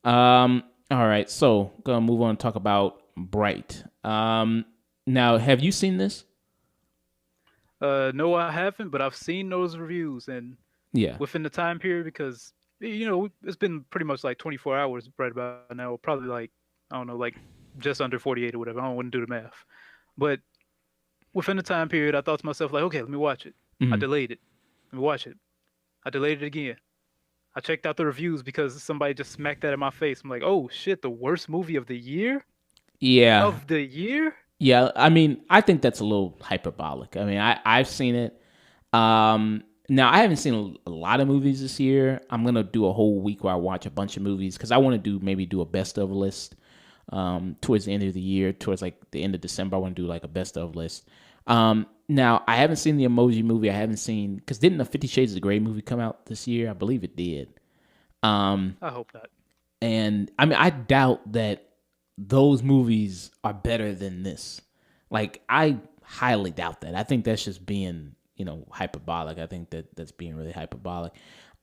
All right, so gonna move on and talk about Bright. Now, have you seen this? No, I haven't, but I've seen those reviews, and Yeah. within the time period, because it's been pretty much like 24 hours right about now, probably like I don't know, like just under 48 or whatever. I don't want to do the math, but within the time period, I thought to myself like, okay, let me watch it. I Mhm. delayed it. Let me watch it. I delayed it again. I checked out the reviews because somebody just smacked that in my face. I'm like, oh shit, the worst movie of the year? Yeah. Of the year? Yeah. I mean, I think that's a little hyperbolic. I mean, I've seen it. Now I haven't seen a lot of movies this year. I'm gonna do a whole week where I watch a bunch of movies because I want to do a best of list. Towards the end of the year, towards like the end of December, I want to do like a best of list. Now I haven't seen the Emoji Movie. I haven't seen because didn't the 50 Shades of Grey movie come out this year? I believe it did. I hope not. And I mean, I doubt that those movies are better than this. Like, I highly doubt that. I think that's just being, hyperbolic. I think that's being really hyperbolic.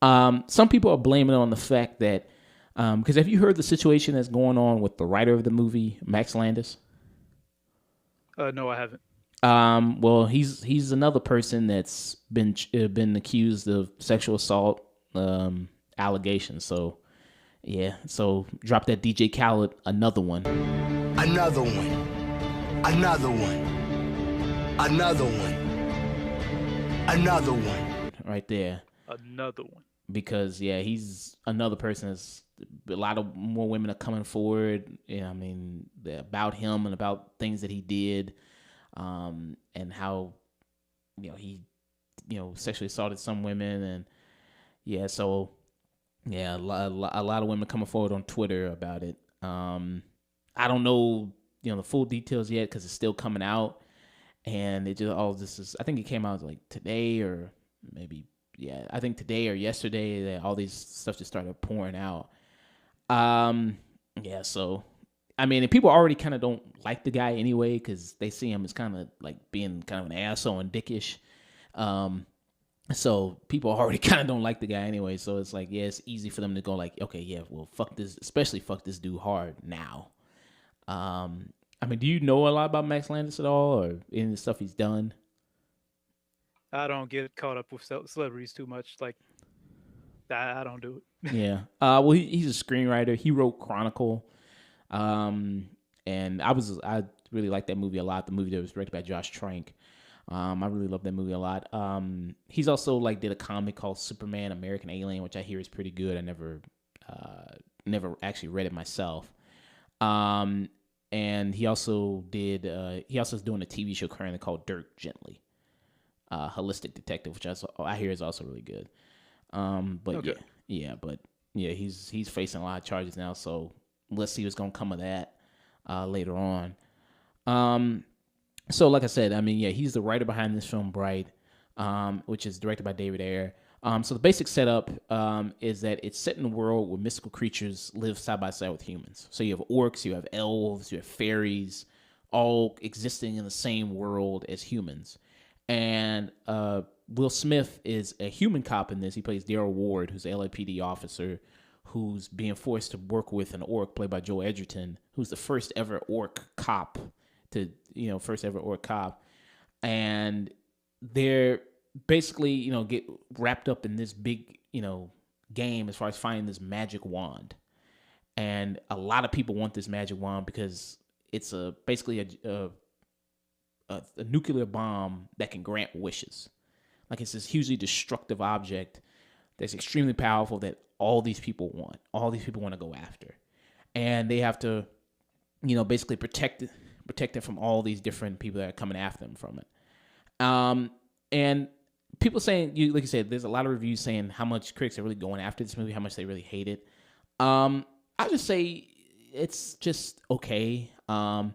Some people are blaming it on the fact that, because have you heard the situation that's going on with the writer of the movie, Max Landis? No, I haven't. Well, he's another person that's been accused of sexual assault allegations. So yeah, so drop that DJ Khaled, another one. Another one. Another one. Another one. Another one. Right there. Another one. Because yeah, he's another person that's a lot of more women are coming forward. I mean, about him and about things that he did, and how he sexually assaulted some women, and yeah, so yeah, a lot of women coming forward on Twitter about it. I don't know, the full details yet because it's still coming out, and it just all this is. I think it came out like today or maybe I think today or yesterday that all these stuff just started pouring out. Yeah, so I mean, and people already kind of don't like the guy anyway because they see him as kind of like being kind of an asshole and dickish. Um, so people already kind of don't like the guy anyway. So it's like, yeah, it's easy for them to go like, okay, yeah, well, fuck this, especially fuck this dude hard now. I mean, do you know a lot about Max Landis at all, or any of the stuff he's done? I don't get caught up with celebrities too much. Like, I don't do it. Yeah. Well, he's a screenwriter. He wrote Chronicle. Um, and I really like that movie a lot. The movie that was directed by Josh Trank. I really love that movie a lot. He's also like did a comic called Superman American Alien, which I hear is pretty good. I never actually read it myself. Um, and he also is doing a TV show currently called Dirk Gently, Holistic Detective, which I hear is also really good. But Okay. but yeah, he's facing a lot of charges now. So let's see what's gonna come of that later on. So like I said, I mean, yeah, he's the writer behind this film, Bright, which is directed by David Ayer. So the basic setup is that it's set in a world where mystical creatures live side by side with humans. So you have orcs, you have elves, you have fairies, all existing in the same world as humans. And Will Smith is a human cop in this. He plays Daryl Ward, who's an LAPD officer who's being forced to work with an orc played by Joe Edgerton, who's the first ever orc cop and they're basically get wrapped up in this big game as far as finding this magic wand. And a lot of people want this magic wand because it's basically a nuclear bomb that can grant wishes. Like, it's this hugely destructive object that's extremely powerful that all these people want. All these people want to go after, and they have to, basically protect it from all these different people that are coming after them from it. And people saying, like you said, there's a lot of reviews saying how much critics are really going after this movie, how much they really hate it. I just say it's just okay. I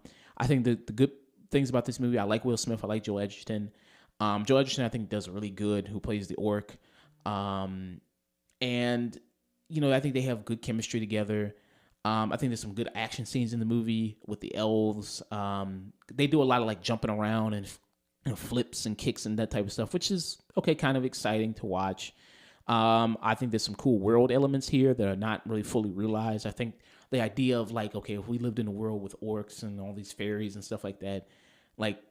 think the good things about this movie, I like Will Smith, I like Joe Edgerton. Joe Edgerton, I think, does really good, who plays the orc. And, you know, I think they have good chemistry together. I think there's some good action scenes in the movie with the elves. They do a lot of like jumping around and flips and kicks and that type of stuff, which is okay, kind of exciting to watch. I think there's some cool world elements here that are not really fully realized. I think the idea of like, okay, if we lived in a world with orcs and all these fairies and stuff like that, like,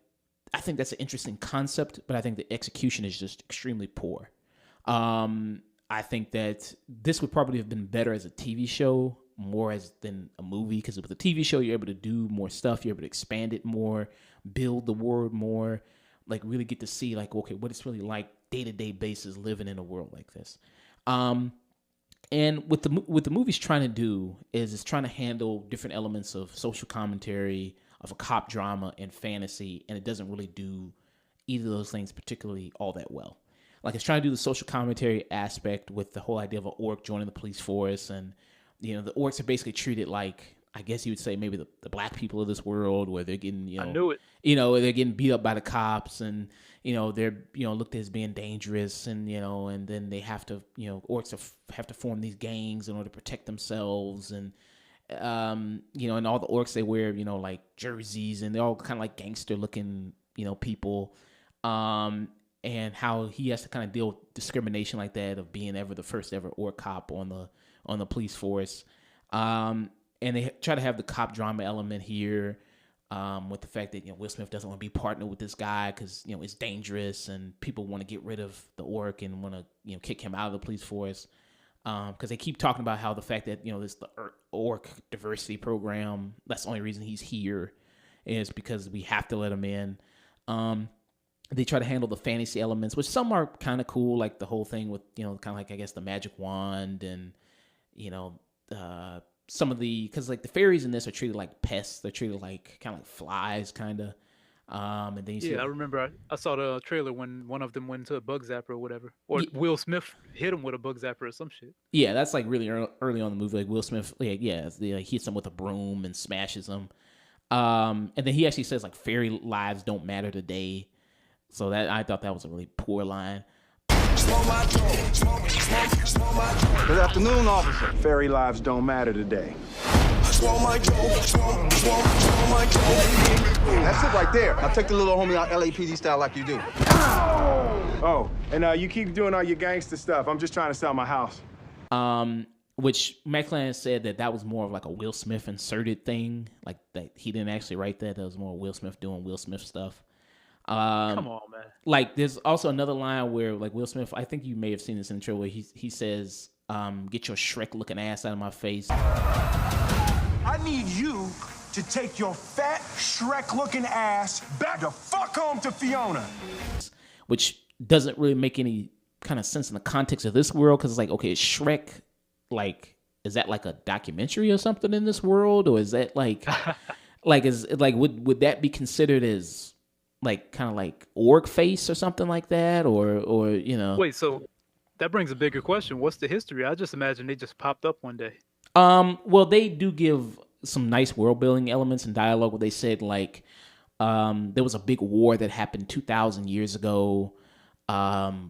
I think that's an interesting concept, but I think the execution is just extremely poor. I think that this would probably have been better as a TV show more than a movie, because with a TV show you're able to do more stuff, you're able to expand it more, build the world more, like really get to see like, okay, what it's really like day-to-day basis living in a world like this. And what the movie's trying to do is it's trying to handle different elements of social commentary, of a cop drama, and fantasy, and it doesn't really do either of those things particularly all that well. Like, it's trying to do the social commentary aspect with the whole idea of an orc joining the police force, and, you know, the orcs are basically treated like, I guess you would say maybe the black people of this world, where they're getting, you know, I knew it. You know, they're getting beat up by the cops, and, you know, they're, you know, looked at as being dangerous, and, you know, and then they have to, you know, orcs have to form these gangs in order to protect themselves, and, you know, and all the orcs, they wear, you know, like jerseys, and they're all kind of like gangster looking, you know, people, and how he has to kind of deal with discrimination like that of being ever the first ever orc cop on the police force. And they try to have the cop drama element here, with the fact that, you know, Will Smith doesn't want to be partnered with this guy because, you know, it's dangerous, and people want to get rid of the orc and want to, you know, kick him out of the police force. Because they keep talking about how the fact that, you know, this the orc diversity program, that's the only reason he's here, is because we have to let him in. They try to handle the fantasy elements, which some are kind of cool, like the whole thing with, you know, kind of like, I guess, the magic wand, and, you know, some of the, because like the fairies in this are treated like pests. They're treated like kind of like flies, kind of. And then you see, I remember I saw the trailer when one of them went to a bug zapper or whatever, or Will Smith hit him with a bug zapper or some shit. Yeah, that's like really early on in the movie. Like Will Smith, like, hits him with a broom and smashes him. And then he actually says like fairy lives don't matter today. So that, I thought that was a really poor line. Good afternoon, officer. Fairy lives don't matter today. That's it right there. Now take the little homie out LAPD style like you do. Oh, and you keep doing all your gangster stuff. I'm just trying to sell my house. Which Max Landis said that was more of like a Will Smith inserted thing. Like, that he didn't actually write that. That was more Will Smith doing Will Smith stuff. Come on, man. Like, there's also another line where, like, Will Smith, I think you may have seen this in the trailer, where he says, get your Shrek-looking ass out of my face. I need you to take your fat, Shrek-looking ass back the fuck home to Fiona. Which doesn't really make any kind of sense in the context of this world, because it's like, okay, is Shrek, like, is that like a documentary or something in this world? Or is that like, would that be considered as, like, kind of like orc face or something like that, or you know? Wait, so that brings a bigger question. What's the history? I just imagine they just popped up one day. Well, they do give some nice world building elements and dialogue where they said, like, there was a big war that happened 2,000 years ago,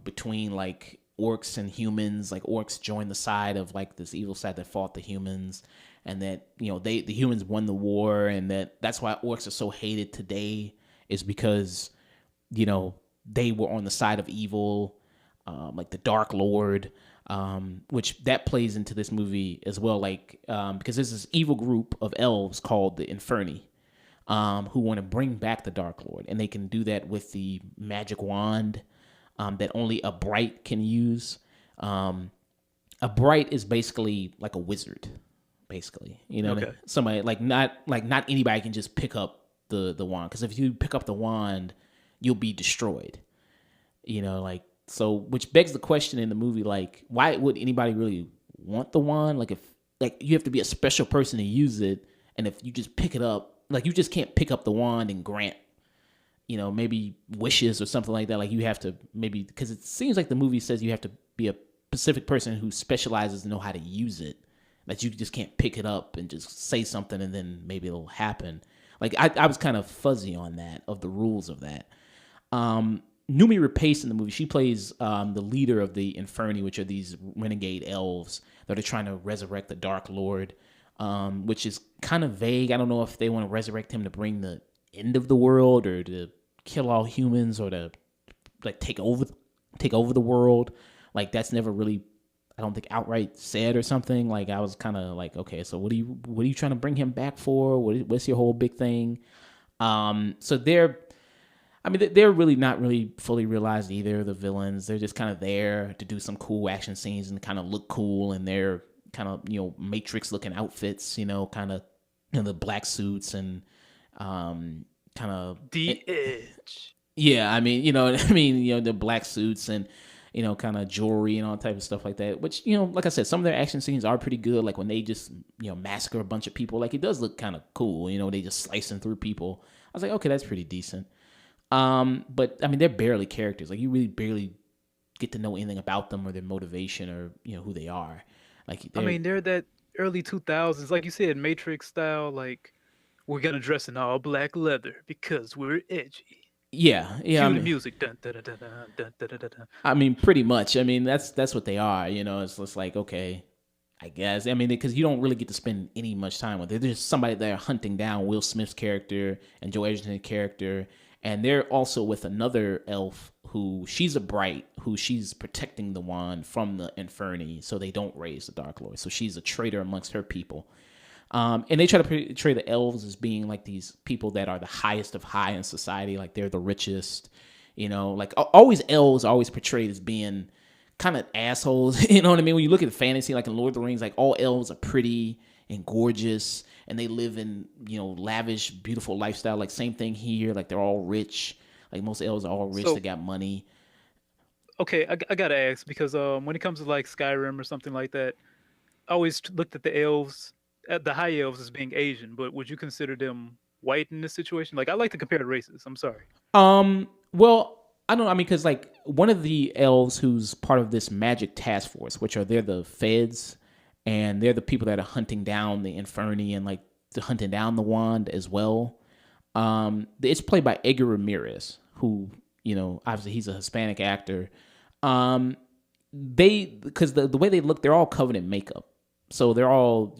between like orcs and humans. Like, orcs joined the side of like this evil side that fought the humans, and that, you know, the humans won the war, and that's why orcs are so hated today, is because, you know, they were on the side of evil, like the Dark Lord, which that plays into this movie as well, like, because there's this evil group of elves called the Inferni, who want to bring back the Dark Lord, and they can do that with the magic wand that only a bright can use. A bright is basically like a wizard, basically, you know. Okay. Somebody not anybody can just pick up the wand, because if you pick up the wand, you'll be destroyed, you know. Like, so, which begs the question in the movie, like, why would anybody really want the wand? Like, if, like, you have to be a special person to use it, and if you just pick it up, like, you just can't pick up the wand and grant, you know, maybe wishes or something like that. Like, you have to maybe, because it seems like the movie says you have to be a specific person who specializes to know how to use it, that you just can't pick it up and just say something and then maybe it'll happen. Like, I was kind of fuzzy on that, of the rules of that. Numi Rapace in the movie, she plays the leader of the Inferni, which are these renegade elves that are trying to resurrect the Dark Lord, which is kind of vague. I don't know if they want to resurrect him to bring the end of the world or to kill all humans or to like take over the world. Like that's never really, I don't think, outright said or something. Like I was kind of like, okay, so what are you trying to bring him back for? What's your whole big thing? So they're really not really fully realized either, the villains. They're just kind of there to do some cool action scenes and kind of look cool in their kind of, Matrix looking outfits, kind of, the black suits and kind of the edge. Yeah, the black suits and kind of jewelry and all type of stuff like that. Which, like I said, some of their action scenes are pretty good. Like when they just, massacre a bunch of people, like it does look kind of cool. They just slicing through people. I was like, okay, that's pretty decent. But they're barely characters. Like you really barely get to know anything about them or their motivation or who they are. Like they're that early 2000s, like you said, Matrix style. Like we're gonna dress in all black leather because we're edgy. Yeah. Cue the music. Dun, dun, dun, dun, dun, dun, dun, dun. Pretty much. That's what they are. It's just like, okay, I guess. Because you don't really get to spend any much time with it. There's somebody there hunting down Will Smith's character and Joe Edgerton's character. And they're also with another elf who she's a bright, who she's protecting the wand from the Inferni so they don't raise the Dark Lord. So she's a traitor amongst her people. And they try to portray the elves as being like these people that are the highest of high in society. Like they're the richest, like always elves are always portrayed as being kind of assholes. You know what I mean? When you look at fantasy, like in Lord of the Rings, like all elves are pretty and gorgeous and they live in, lavish, beautiful lifestyle. Like same thing here. Like they're all rich. Like most elves are all rich. They got money. Okay. I got to ask because when it comes to like Skyrim or something like that, I always looked at the elves, at the high elves as being Asian, but would you consider them white in this situation? Like I like to compare the races. I'm sorry. Well, I don't know. Because like one of the elves who's part of this magic task force, which they're the feds, and they're the people that are hunting down the Inferni and like hunting down the wand as well. It's played by Edgar Ramirez, who obviously he's a Hispanic actor. Because the way they look, they're all covered in makeup, so they're all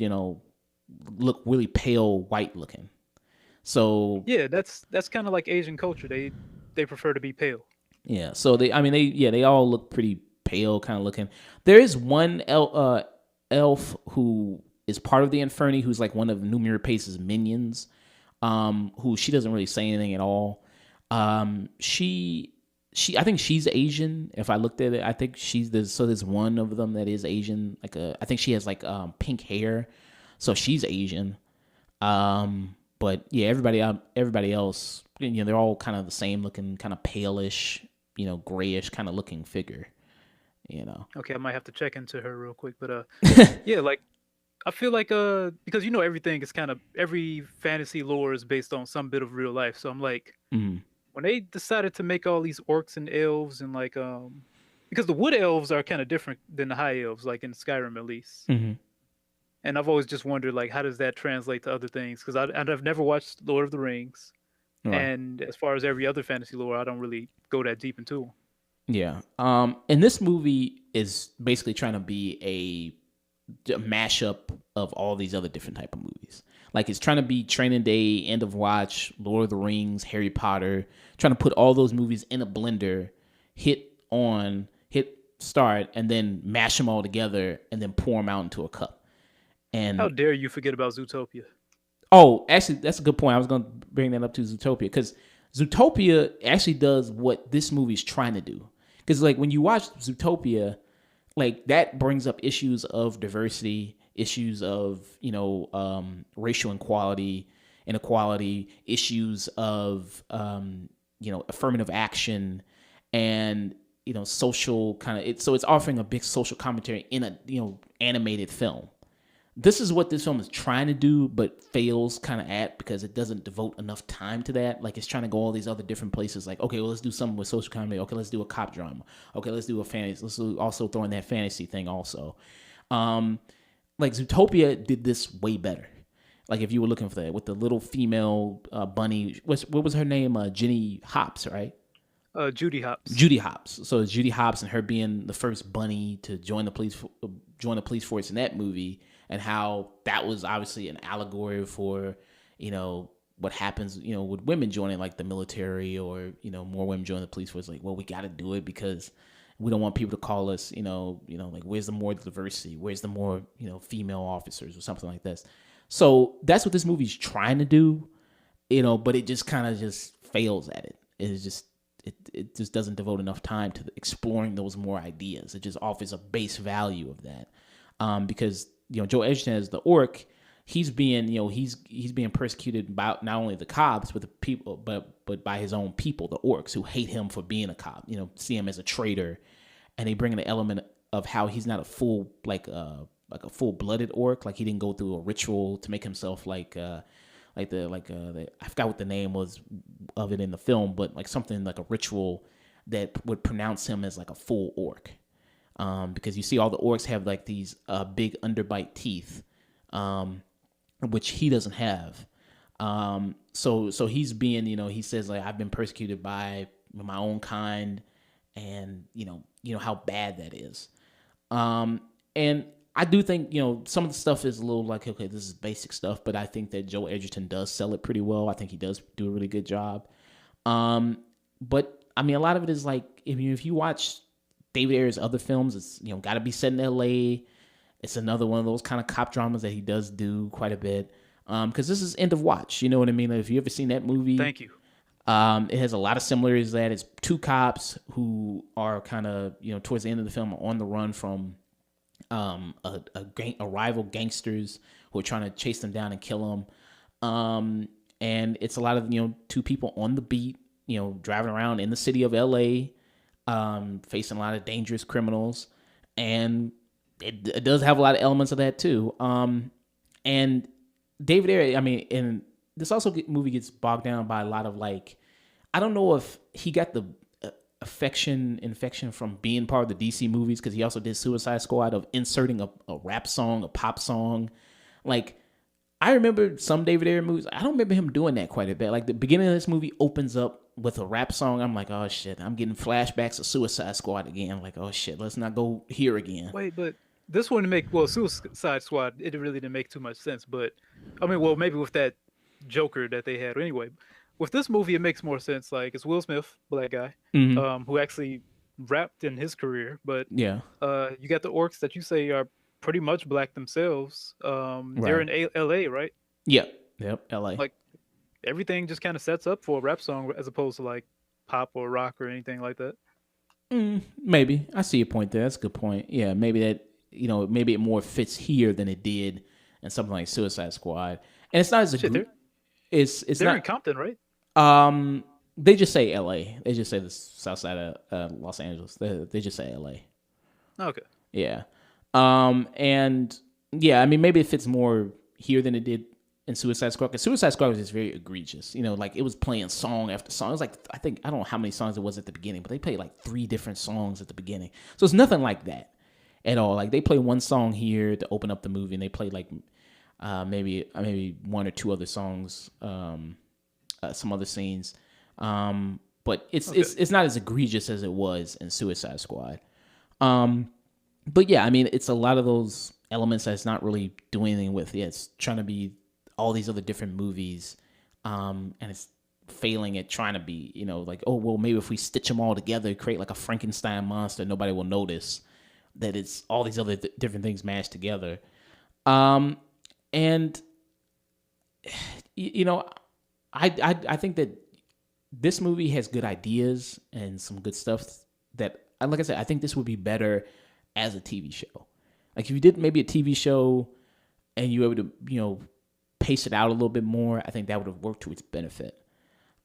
look really pale white looking. So yeah, that's kind of like Asian culture. They prefer to be pale. Yeah, so they all look pretty pale kind of looking. There is one elf who is part of the Inferni who's like one of Numi Rapace's minions, who she doesn't really say anything at all. She I think she's Asian. If I looked at it, I think there's one of them that is Asian. Like I think she has like pink hair, so she's Asian. But yeah, everybody else, they're all kind of the same looking, kind of palish, grayish kind of looking figure. Okay, I might have to check into her real quick, but yeah, like I feel like because everything is kind of, every fantasy lore is based on some bit of real life. So I'm like, when they decided to make all these orcs and elves and like because the wood elves are kind of different than the high elves, like in Skyrim at least. Mm-hmm. And I've always just wondered, like, how does that translate to other things? Because I've never watched Lord of the Rings, and as far as every other fantasy lore, I don't really go that deep into them. Yeah. And this movie is basically trying to be a mashup of all these other different type of movies. Like it's trying to be Training Day, End of Watch, Lord of the Rings, Harry Potter, trying to put all those movies in a blender, hit start, and then mash them all together and then pour them out into a cup. And how dare you forget about Zootopia? Oh, actually, that's a good point. I was going to bring that up to Zootopia because Zootopia actually does what this movie's trying to do. Because like when you watch Zootopia, like that brings up issues of diversity, issues of racial inequality, issues of affirmative action, and social kind of. So it's offering a big social commentary in a animated film. This is what this film is trying to do, but fails kind of at because it doesn't devote enough time to that. Like it's trying to go all these other different places. Like, okay, well, let's do something with social comedy. Okay, let's do a cop drama. Okay, let's do a fantasy. Let's also throw in that fantasy thing also. Like Zootopia did this way better. Like if you were looking for that with the little female bunny, what was her name? Jenny Hops, right? Judy Hopps. Judy Hopps. So it's Judy Hopps and her being the first bunny to join the police force in that movie, and how that was obviously an allegory for, what happens, with women joining like the military, or, more women joining the police force. Like, well, we got to do it because we don't want people to call us, like, where's the more diversity? Where's the more, female officers or something like this? So that's what this movie's trying to do, but it just kind of just fails at it. It just doesn't devote enough time to exploring those more ideas. It just offers a base value of that. Because, Joe Edgerton as the orc, he's being, he's being persecuted by not only the cops, but the people, but by his own people, the orcs, who hate him for being a cop, see him as a traitor. And they bring in the element of how he's not a full, like a full-blooded orc. Like, he didn't go through a ritual to make himself I forgot what the name was of it in the film, but like something like a ritual that would pronounce him as like a full orc. Because you see all the orcs have like these big underbite teeth, which he doesn't have. So he's being, he says like, I've been persecuted by my own kind, and how bad that is. And I do think, some of the stuff is a little like, okay, this is basic stuff, but I think that Joe Edgerton does sell it pretty well. I think he does do a really good job. But I mean, a lot of it is like, if you watch David Ayer's other films, it's, got to be set in LA. It's another one of those kind of cop dramas that he does do quite a bit. Because this is End of Watch. You know what I mean? If you ever seen that movie. Thank you. It has a lot of similarities to that. It's two cops who are kind of, towards the end of the film, on the run from a rival gangsters who are trying to chase them down and kill them. And it's a lot of, two people on the beat, driving around in the city of LA, facing a lot of dangerous criminals. And it does have a lot of elements of that too. And David Ayer, and this movie gets bogged down by a lot of like, I don't know if he got the infection from being part of the DC movies, because he also did Suicide Squad, of inserting a rap song, a pop song. Like, I remember some David Ayer movies, I don't remember him doing that quite a bit. Like, the beginning of this movie opens up with a rap song. I'm like, oh shit, I'm getting flashbacks of Suicide Squad again. I'm like, oh shit, let's not go here again. Wait, but this one Suicide Squad, it really didn't make too much sense. But maybe with that Joker that they had. Anyway, with this movie, it makes more sense. Like, it's Will Smith, black guy, who actually rapped in his career. But yeah, you got the orcs that you say are pretty much black themselves. They're in LA, right? Yep, LA. Like, everything just kind of sets up for a rap song as opposed to like pop or rock or anything like that. Maybe. I see your point there. That's a good point. Yeah, maybe that, maybe it more fits here than it did in something like Suicide Squad. And it's not as a group. It's they're not in Compton, right? They just say LA. They just say the south side of Los Angeles. They just say LA. Okay. Yeah. And yeah, maybe it fits more here than it did in Suicide Squad, because Suicide Squad was just very egregious. Like, it was playing song after song. It was like, I don't know how many songs it was at the beginning, but they played like 3 different songs at the beginning. So it's nothing like that at all. Like, they play one song here to open up the movie, and they play like maybe 1 or 2 other songs, some other scenes. But it's not as egregious as it was in Suicide Squad. But yeah, it's a lot of those elements that's not really doing anything with. Yeah, it's trying to be all these other different movies, and it's failing at trying to be, like, oh, well, maybe if we stitch them all together, create like a Frankenstein monster, nobody will notice that it's all these other different things mashed together. And I think that this movie has good ideas and some good stuff that, like I said, I think this would be better as a TV show. Like, if you did maybe a TV show and you were able to, pace it out a little bit more, I think that would have worked to its benefit.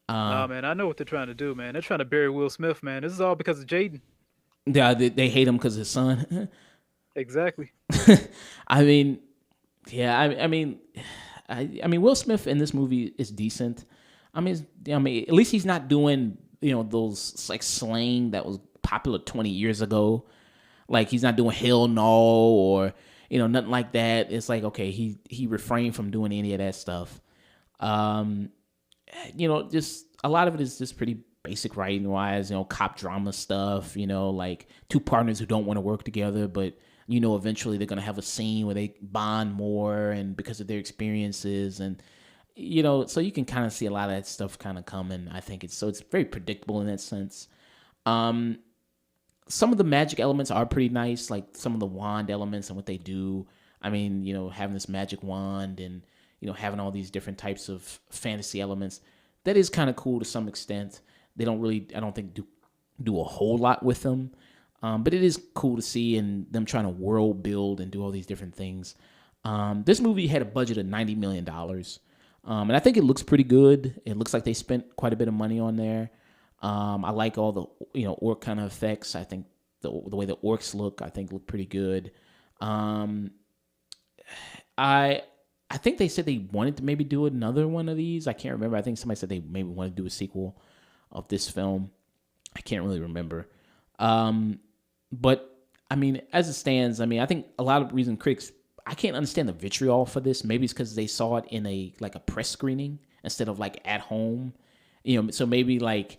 Man, I know what they're trying to do, man. They're trying to bury Will Smith, man. This is all because of Jaden. Yeah, they hate him because of his son. Exactly. Will Smith in this movie is decent. At least he's not doing, those like slang that was popular 20 years ago. Like, he's not doing hell no or, nothing like that. It's like, okay, he refrained from doing any of that stuff. Just a lot of it is just pretty basic writing wise, cop drama stuff, like two partners who don't want to work together, but eventually they're going to have a scene where they bond more and because of their experiences and, so you can kind of see a lot of that stuff kind of coming. I think it's very predictable in that sense. Some of the magic elements are pretty nice, like some of the wand elements and what they do. I mean, having this magic wand and, having all these different types of fantasy elements, that is kind of cool to some extent. They don't really, I don't think, do a whole lot with them. But it is cool to see and them trying to world build and do all these different things. This movie had a budget of $90 million. And I think it looks pretty good. It looks like they spent quite a bit of money on there. I like all the, orc kind of effects. I think the way the orcs look pretty good. I think they said they wanted to maybe do another one of these. I can't remember. I think somebody said they maybe wanted to do a sequel of this film. I can't really remember. But I mean, as it stands, I mean, I think a lot of reason critics, I can't understand the vitriol for this. Maybe it's because they saw it in a press screening instead of like at home. So maybe like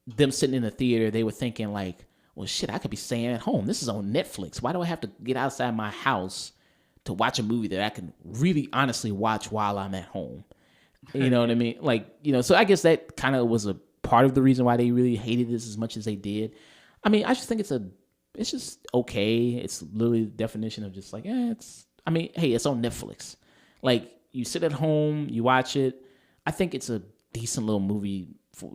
them sitting in the theater, they were thinking like, well, shit, I could be staying at home. This is on Netflix. Why do I have to get outside my house to watch a movie that I can really honestly watch while I'm at home? You know what I mean? Like, so I guess that kind of was a part of the reason why they really hated this as much as they did. I mean, I just think it's just okay. It's literally the definition of just like, it's on Netflix. Like, you sit at home, you watch it. I think it's a decent little movie for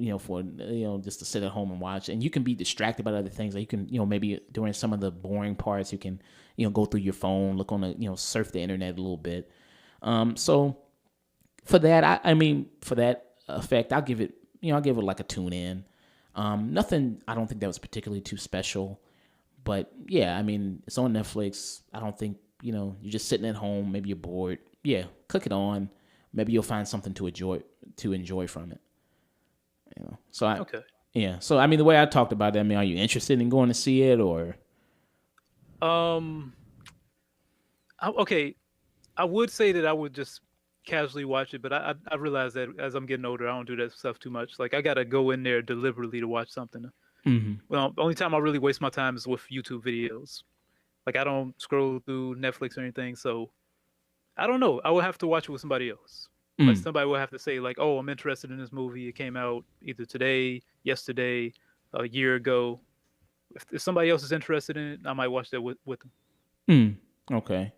just to sit at home and watch. And you can be distracted by other things. Like you can, maybe during some of the boring parts, you can, go through your phone, look on the, surf the internet a little bit. So for that, for that effect, I'll give it like a tune in. Nothing, I don't think that was particularly too special. But yeah, I mean, it's on Netflix. I don't think, you're just sitting at home, maybe you're bored. Yeah, click it on. Maybe you'll find something to enjoy from it. So okay. Yeah. So I mean, the way I talked about it, I mean, are you interested in going to see it or? Okay. I would say that I would just casually watch it, but I realize that as I'm getting older, I don't do that stuff too much. Like I gotta go in there deliberately to watch something. Mm-hmm. Well, the only time I really waste my time is with YouTube videos. Like I don't scroll through Netflix or anything, so I don't know. I would have to watch it with somebody else. Like somebody will have to say like, "Oh, I'm interested in this movie. It came out either today, yesterday, a year ago." If somebody else is interested in it, I might watch that with them. Okay.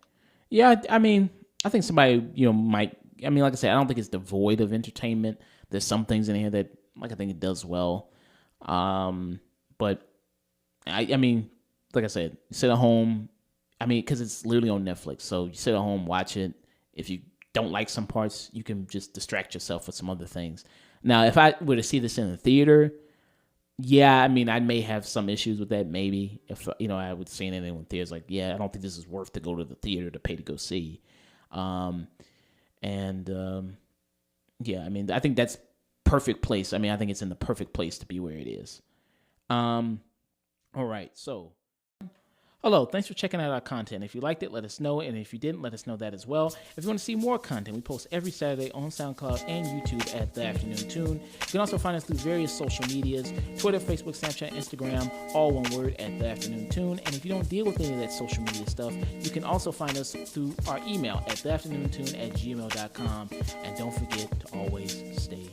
Yeah, I mean, I think somebody might. I mean, like I said, I don't think it's devoid of entertainment. There's some things in here that I think it does well. But I mean, like I said, you sit at home. I mean, because it's literally on Netflix, so you sit at home, watch it. If you don't like some parts, you can just distract yourself with some other things. Now, if I were to see this in the theater, yeah, I mean, I may have some issues with that. Maybe if I would see anything in theaters, like, yeah, I don't think this is worth to go to the theater to pay to go see. Yeah, I mean, I think that's perfect place. I mean, I think it's in the perfect place to be where it is. All right, so. Hello, thanks for checking out our content. If you liked it, let us know, and if you didn't, let us know that as well. If you want to see more content, we post every Saturday on SoundCloud and YouTube at The Afternoon Tune. You can also find us through various social medias, Twitter, Facebook, Snapchat, Instagram, all one word at The Afternoon Tune. And if you don't deal with any of that social media stuff, you can also find us through our email at theafternoontune@gmail.com. And don't forget to always stay